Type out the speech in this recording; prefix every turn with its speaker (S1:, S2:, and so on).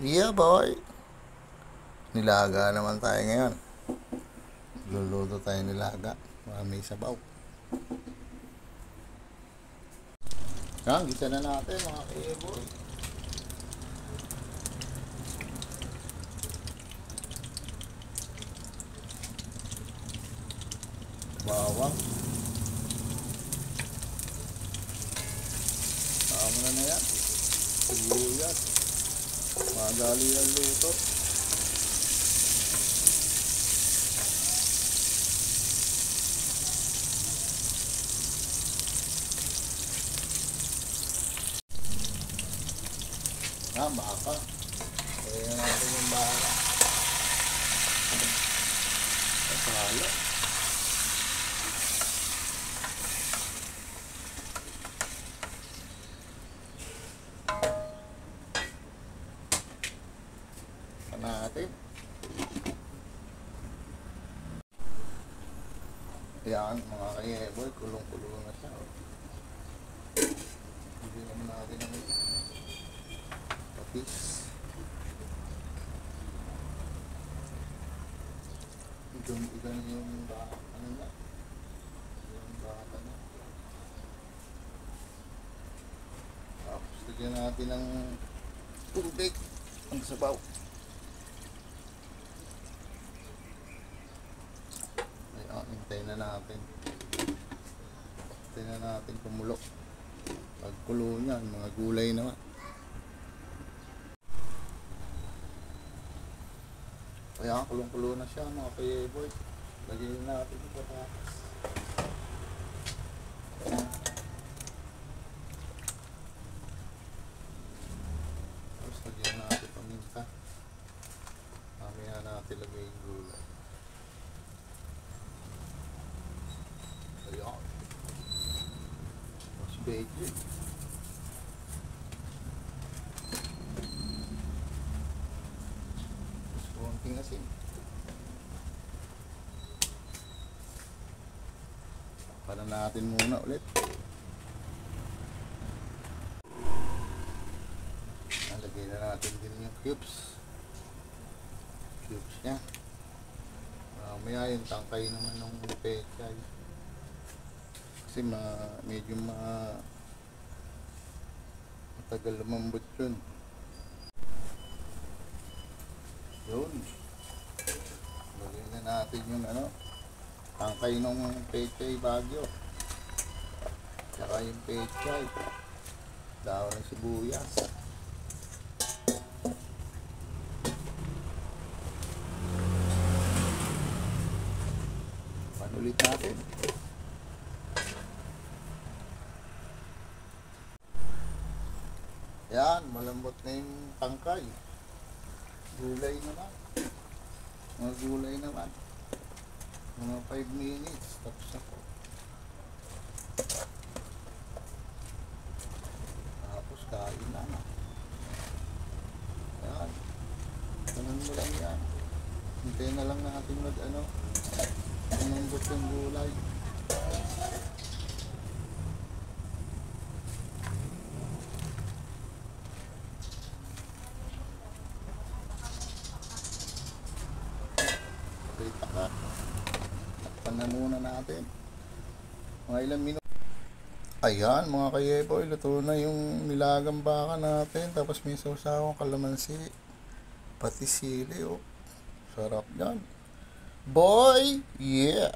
S1: Yeah, boy. Nilaga naman tayo ngayon. Luluto tayo nilaga. May sabaw. Yan, gisa na natin mga boy. Bawang. Tama na yan. Sibuyas. Madali ang luto. Baka. Kaya natin yung baka. Kasalo. Natin. Yan mga kayeboy, kulong-kulong na siya. Hindi naman natin ang patis. Igan yung baka, ano na, yung baka na. Tapos lagyan natin ng tubig ang sabaw. Hintayin na natin. Hintayin na natin kumulok. Pagkulo niya, mga gulay naman. Kaya kulong-kulo na siya mga kayeboy. Lagyan natin yung patatas. Tapos lagyan natin paminta. Mamaya natin lagay yung gulay. Ayan. Mas bacon. Mas konting asin. Para natin muna ulit. Lagay na natin din yung cubes. Cubes niya. Mamaya yung tangkay naman ng pechay. Kasi medyo matagal lumambot yun. Yun. Lagyan na natin yung tangkay ng pechay bagyo. Tsaka yung pechay. Daw ng sibuyas. Panulit natin. Yan, malambot na yung tangkay. Gulay naman. Mga gulay naman. Mga 5 minutes. Tapos ako. Tapos kain na. Yan. Ganun mo lang yan. Hintayin na lang natin malambot yung gulay. Takpan na muna natin mga ilang minuto. Ayan mga kayeboy, luto na yung nilagang baka natin. Tapos may sausawang kalamansi, pati sili. Sarap yan boy, yeah.